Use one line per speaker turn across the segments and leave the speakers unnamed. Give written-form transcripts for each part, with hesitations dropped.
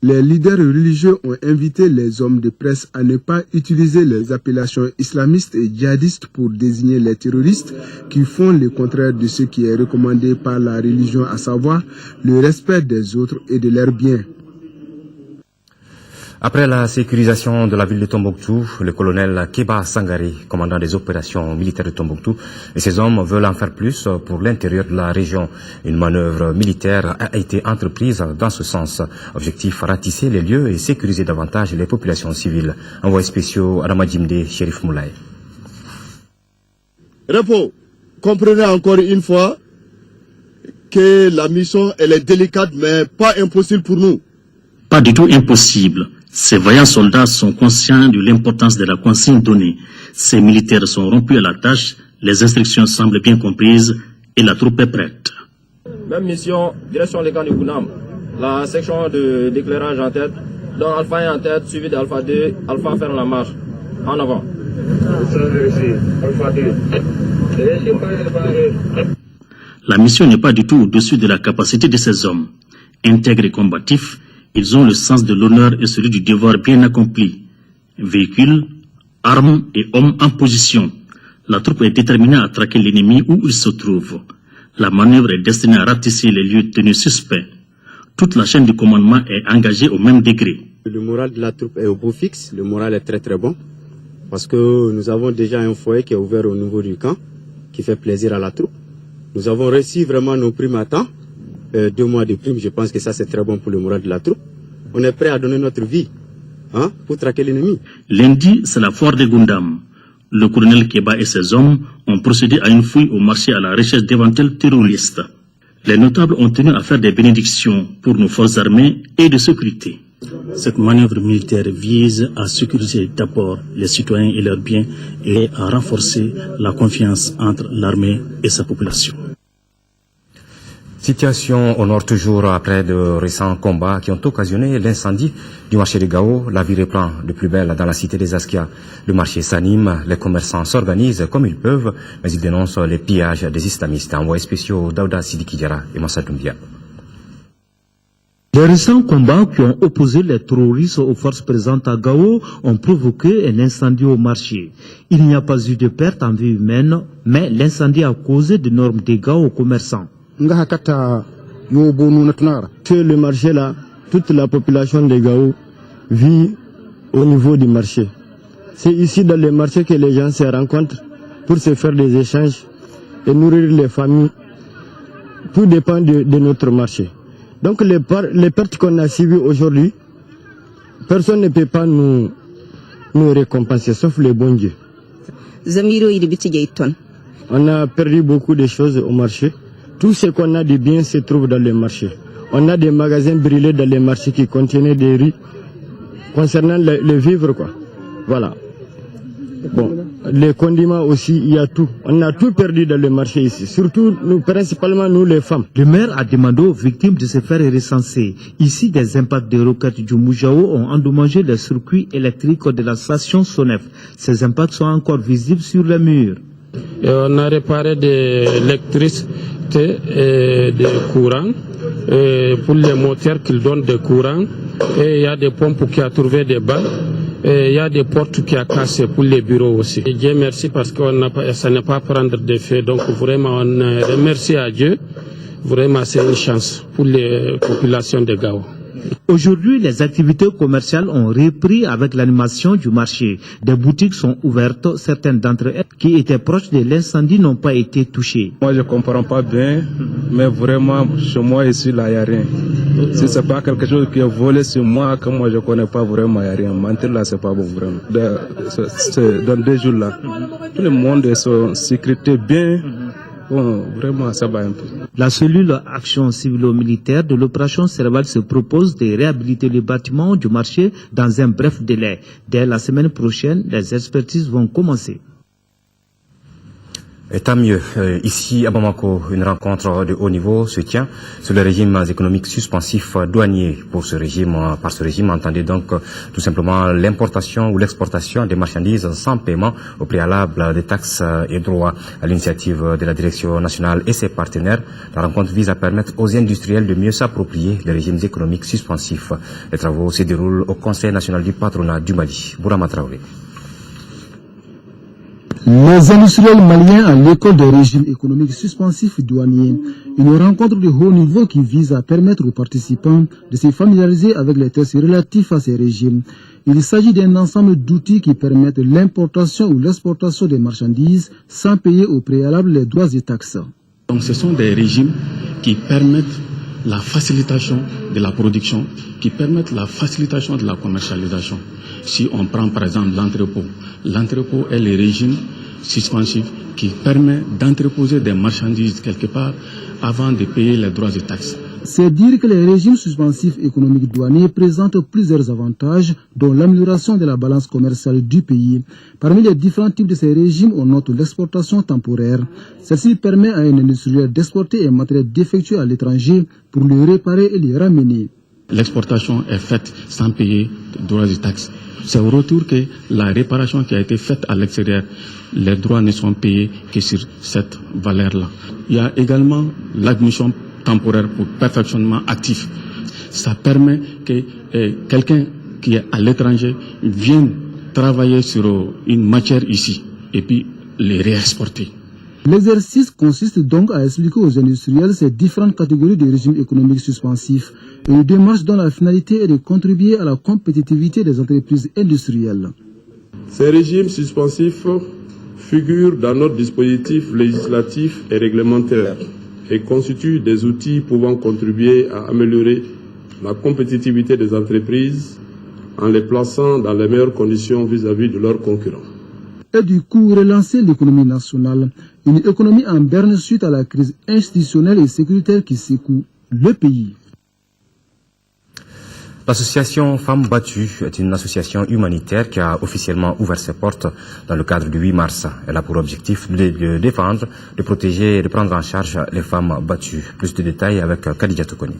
Les leaders religieux ont invité les hommes de presse à ne pas utiliser les appellations islamistes et djihadistes pour désigner les terroristes qui font le contraire de ce qui est recommandé par la religion, à savoir le respect des autres et de leurs biens.
Après la sécurisation de la ville de Tombouctou, le colonel Keba Sangari, commandant des opérations militaires de Tombouctou, et ses hommes veulent en faire plus pour l'intérieur de la région. Une manœuvre militaire a été entreprise dans ce sens. Objectif, ratisser les lieux et sécuriser davantage les populations civiles. Envoyé spéciaux à Ramadjimde, Shérif Moulay.
Repos, comprenez encore une fois que la mission elle est délicate mais pas impossible pour nous.
Pas du tout impossible. Ces vaillants soldats sont conscients de l'importance de la consigne donnée. Ces militaires sont rompus à la tâche, les instructions semblent bien comprises et la troupe est prête.
Même mission, direction les camps de Gounam. La section d'éclairage en tête, dont Alpha est en tête, suivi d'Alpha 2, Alpha faire la marche. En avant.
La mission n'est pas du tout au-dessus de la capacité de ces hommes. Intègres et combatifs, ils ont le sens de l'honneur et celui du devoir bien accompli. Véhicules, armes et hommes en position. La troupe est déterminée à traquer l'ennemi où il se trouve. La manœuvre est destinée à ratisser les lieux tenus suspects. Toute la chaîne du commandement est engagée au même degré.
Le moral de la troupe est au beau fixe. Le moral est très très bon. Parce que nous avons déjà un foyer qui est ouvert au niveau du camp, qui fait plaisir à la troupe. Nous avons reçu vraiment nos primes à temps. 2 mois de prime, je pense que ça c'est très bon pour le moral de la troupe. On est prêt à donner notre vie pour traquer l'ennemi.
Lundi, c'est la foire de Goundam. Le colonel Keba et ses hommes ont procédé à une fouille au marché à la recherche d'éventuels terroristes. Les notables ont tenu à faire des bénédictions pour nos forces armées et de sécurité. Cette manœuvre militaire vise à sécuriser d'abord les citoyens et leurs biens et à renforcer la confiance entre l'armée et sa population.
Situation au nord toujours après de récents combats qui ont occasionné l'incendie du marché de Gao. La vie reprend de plus belle dans la cité des Askia. Le marché s'anime, les commerçants s'organisent comme ils peuvent, mais ils dénoncent les pillages des islamistes. Envoyés spéciaux Daouda Sidiki Diarra et Moussa Doumbia.
Les récents combats qui ont opposé les terroristes aux forces présentes à Gao ont provoqué un incendie au marché. Il n'y a pas eu de perte en vie humaine, mais l'incendie a causé d'énormes dégâts aux commerçants.
Sur le marché là, toute la population de Gao vit au niveau du marché. C'est ici dans le marché que les gens se rencontrent pour se faire des échanges et nourrir les familles. Tout dépend de notre marché. Donc les pertes qu'on a subies aujourd'hui, personne ne peut pas nous récompenser, sauf le bon Dieu. On a perdu beaucoup de choses au marché. Tout ce qu'on a de bien se trouve dans le marché. On a des magasins brûlés dans les marchés qui contenaient des riz concernant les vivres, quoi. Voilà. Bon, les condiments aussi, il y a tout. On a tout perdu dans le marché ici. Surtout, principalement nous les femmes.
Le maire a demandé aux victimes de se faire recenser. Ici, des impacts de roquettes du Moujao ont endommagé les circuits électriques de la station Sonef. Ces impacts sont encore visibles sur les murs.
Et on a réparé de l'électricité et de courant pour les moteurs qui donnent des courants. Et il y a des pompes qui ont trouvé des balles. Et il y a des portes qui ont cassé pour les bureaux aussi. Et Dieu merci parce que ça n'est pas prendre des faits. Donc vraiment on remercie à Dieu. Vraiment c'est une chance pour les populations de Gao.
Aujourd'hui, les activités commerciales ont repris avec l'animation du marché. Des boutiques sont ouvertes, certaines d'entre elles qui étaient proches de l'incendie n'ont pas été touchées.
Moi, je ne comprends pas bien, mais vraiment, chez moi ici, là, il n'y a rien. Si ce n'est pas quelque chose qui est volé sur moi, que moi je ne connais pas vraiment, il n'y a rien. Mentir là, ce n'est pas bon vraiment. Dans 2 jours là, tout le monde est en sécurité bien. Bon, vraiment, ça va un peu.
La cellule action civilo-militaire de l'opération Serval se propose de réhabiliter le bâtiment du marché dans un bref délai. Dès la semaine prochaine, les expertises vont commencer.
Et tant mieux. Ici, à Bamako, une rencontre de haut niveau se tient sur le régime économique suspensif douanier. Par ce régime, entendez donc tout simplement l'importation ou l'exportation des marchandises sans paiement au préalable des taxes et droits. À l'initiative de la Direction nationale et ses partenaires, la rencontre vise à permettre aux industriels de mieux s'approprier les régimes économiques suspensifs. Les travaux se déroulent au Conseil national du patronat du Mali. Bourama Traoré.
Les industriels maliens à l'école des régimes économiques suspensifs douaniers, une rencontre de haut niveau qui vise à permettre aux participants de se familiariser avec les tests relatifs à ces régimes. Il s'agit d'un ensemble d'outils qui permettent l'importation ou l'exportation des marchandises sans payer au préalable les droits et taxes.
Donc ce sont des régimes qui permettent la facilitation de la production, qui permettent la facilitation de la commercialisation. Si on prend par exemple l'entrepôt est le régime suspensif qui permet d'entreposer des marchandises quelque part avant de payer les droits et taxes.
C'est dire que les régimes suspensifs économiques douaniers présentent plusieurs avantages, dont l'amélioration de la balance commerciale du pays. Parmi les différents types de ces régimes, on note l'exportation temporaire. Celle-ci permet à un industriel d'exporter un matériel défectueux à l'étranger pour le réparer et le ramener.
L'exportation est faite sans payer de droits et taxes. C'est au retour que la réparation qui a été faite à l'extérieur, les droits ne sont payés que sur cette valeur-là. Il y a également l'admission temporaire pour perfectionnement actif. Ça permet que quelqu'un qui est à l'étranger vienne travailler sur une matière ici et puis les réexporter.
L'exercice consiste donc à expliquer aux industriels ces différentes catégories de régimes économiques suspensifs, une démarche dont la finalité est de contribuer à la compétitivité des entreprises industrielles.
Ces régimes suspensifs figurent dans notre dispositif législatif et réglementaire et constituent des outils pouvant contribuer à améliorer la compétitivité des entreprises en les plaçant dans les meilleures conditions vis-à-vis de leurs concurrents.
Et du coup relancer l'économie nationale, une économie en berne suite à la crise institutionnelle et sécuritaire qui secoue le pays.
L'association Femmes Battues est une association humanitaire qui a officiellement ouvert ses portes dans le cadre du 8 mars. Elle a pour objectif de défendre, de protéger et de prendre en charge les femmes battues. Plus de détails avec Khadija Tokoni.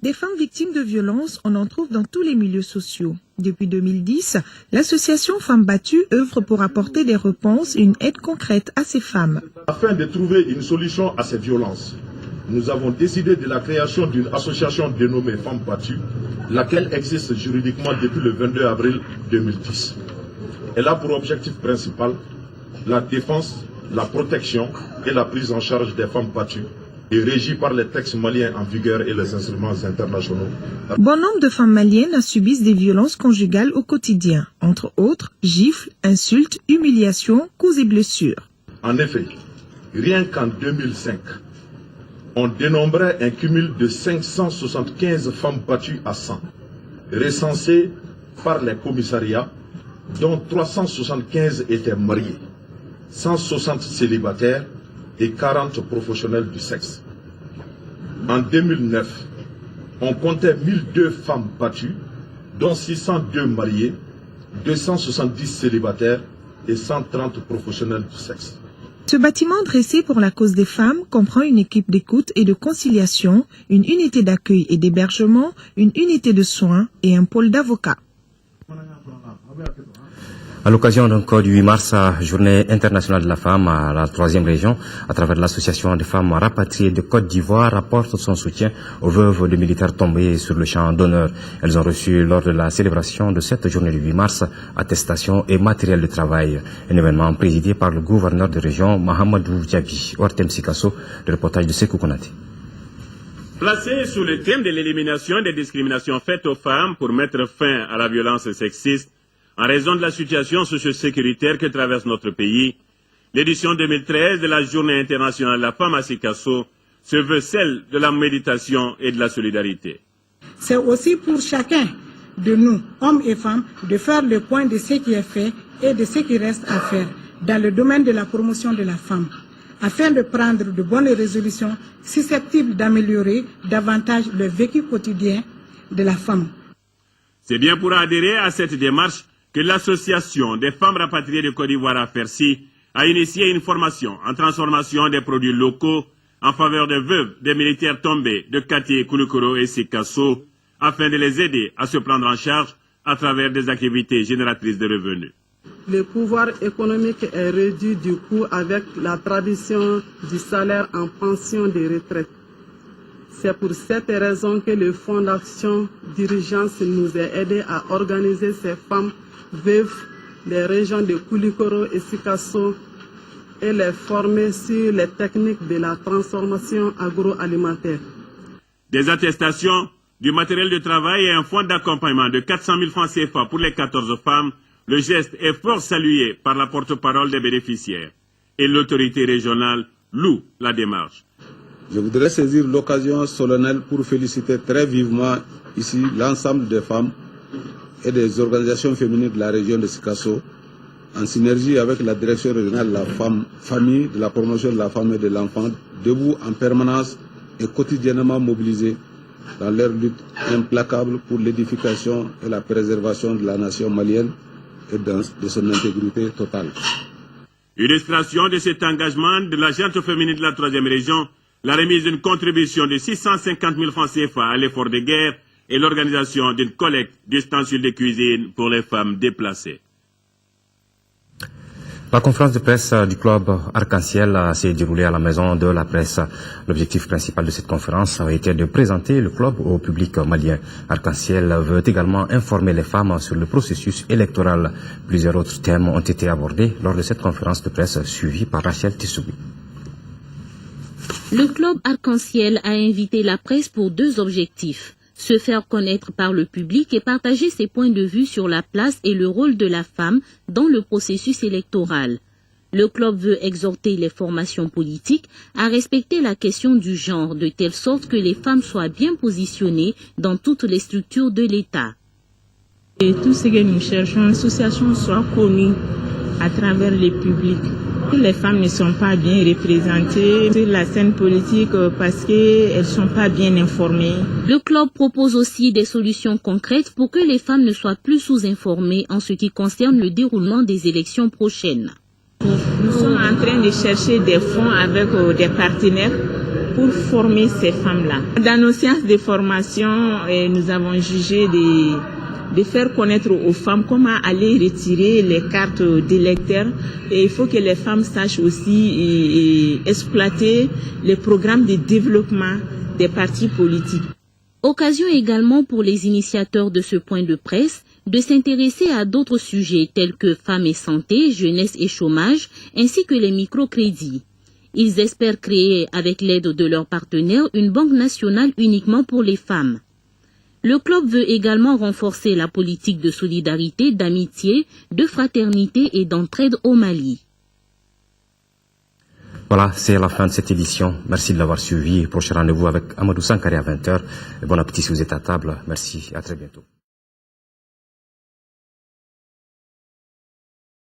Des femmes victimes de violences, on en trouve dans tous les milieux sociaux. Depuis 2010, l'association Femmes Battues œuvre pour apporter des réponses et une aide concrète à ces femmes.
Afin de trouver une solution à ces violences, nous avons décidé de la création d'une association dénommée Femmes Battues, laquelle existe juridiquement depuis le 22 avril 2010. Elle a pour objectif principal la défense, la protection et la prise en charge des femmes battues, et régie par les textes maliens en vigueur et les instruments internationaux.
Bon nombre de femmes maliennes subissent des violences conjugales au quotidien, entre autres gifles, insultes, humiliations, coups et blessures.
En effet, rien qu'en 2005, on dénombrait un cumul de 575 femmes battues à 100, recensées par les commissariats, dont 375 étaient mariées, 160 célibataires et 40 professionnels du sexe. En 2009, on comptait 1002 femmes battues, dont 602 mariées, 270 célibataires et 130 professionnels du sexe.
Ce bâtiment dressé pour la cause des femmes comprend une équipe d'écoute et de conciliation, une unité d'accueil et d'hébergement, une unité de soins et un pôle d'avocats.
À l'occasion donc du 8 mars, journée internationale de la femme à la 3e région, à travers l'association des femmes rapatriées de Côte d'Ivoire, apporte son soutien aux veuves de militaires tombés sur le champ d'honneur. Elles ont reçu lors de la célébration de cette journée du 8 mars attestation et matériel de travail. Un événement présidé par le gouverneur de région, Mahamadou Diaby. Ortem Sikasso, le reportage de Sekou Konaté.
Placé sous le thème de l'élimination des discriminations faites aux femmes pour mettre fin à la violence sexiste, en raison de la situation socio-sécuritaire que traverse notre pays, l'édition 2013 de la Journée internationale de la femme à Sikasso se veut celle de la méditation et de la solidarité.
C'est aussi pour chacun de nous, hommes et femmes, de faire le point de ce qui est fait et de ce qui reste à faire dans le domaine de la promotion de la femme, afin de prendre de bonnes résolutions susceptibles d'améliorer davantage le vécu quotidien de la femme.
C'est bien pour adhérer à cette démarche que l'association des femmes rapatriées de Côte d'Ivoire à Percy a initié une formation en transformation des produits locaux en faveur des veuves des militaires tombés de Kati, Koulikoro et Sikasso, afin de les aider à se prendre en charge à travers des activités génératrices de revenus.
Le pouvoir économique est réduit du coup avec la tradition du salaire en pension de retraite. C'est pour cette raison que le Fonds d'action d'urgence nous a aidés à organiser ces femmes veuves des régions de Koulikoro et Sikasso et les former sur les techniques de la transformation agroalimentaire.
Des attestations, du matériel de travail et un fonds d'accompagnement de 400 000 francs CFA pour les 14 femmes, le geste est fort salué par la porte-parole des bénéficiaires. Et l'autorité régionale loue la démarche.
Je voudrais saisir l'occasion solennelle pour féliciter très vivement ici l'ensemble des femmes et des organisations féminines de la région de Sikasso, en synergie avec la direction régionale de la famille, de la promotion de la femme et de l'enfant, debout en permanence et quotidiennement mobilisées dans leur lutte implacable pour l'édification et la préservation de la nation malienne et de son intégrité totale.
Illustration de cet engagement de la gente féminine de la 3e région, la remise d'une contribution de 650 000 francs CFA à l'effort de guerre et l'organisation d'une collecte d'ustensiles de cuisine pour les femmes déplacées.
La conférence de presse du club Arc-en-Ciel s'est déroulée à la maison de la presse. L'objectif principal de cette conférence a été de présenter le club au public malien. Arc-en-Ciel veut également informer les femmes sur le processus électoral. Plusieurs autres thèmes ont été abordés lors de cette conférence de presse suivie par Rachel Tissoubi.
Le club Arc-en-Ciel a invité la presse pour 2 objectifs. Se faire connaître par le public et partager ses points de vue sur la place et le rôle de la femme dans le processus électoral. Le club veut exhorter les formations politiques à respecter la question du genre de telle sorte que les femmes soient bien positionnées dans toutes les structures de l'État.
Et tout ce que nous cherchons, l'association soit connue à travers le public. Les femmes ne sont pas bien représentées sur la scène politique parce qu'elles ne sont pas bien informées.
Le club propose aussi des solutions concrètes pour que les femmes ne soient plus sous-informées en ce qui concerne le déroulement des élections prochaines.
Nous sommes en train de chercher des fonds avec des partenaires pour former ces femmes-là. Dans nos séances de formation, nous avons jugé de faire connaître aux femmes comment aller retirer les cartes d'électeurs. Et il faut que les femmes sachent aussi exploiter les programmes de développement des partis politiques.
Occasion également pour les initiateurs de ce point de presse de s'intéresser à d'autres sujets tels que femmes et santé, jeunesse et chômage, ainsi que les microcrédits. Ils espèrent créer, avec l'aide de leurs partenaires, une banque nationale uniquement pour les femmes. Le club veut également renforcer la politique de solidarité, d'amitié, de fraternité et d'entraide au Mali.
Voilà, c'est la fin de cette édition. Merci de l'avoir suivi. Prochain rendez-vous avec Amadou Sankari à 20h. Bon appétit si vous êtes à table. Merci, à très bientôt.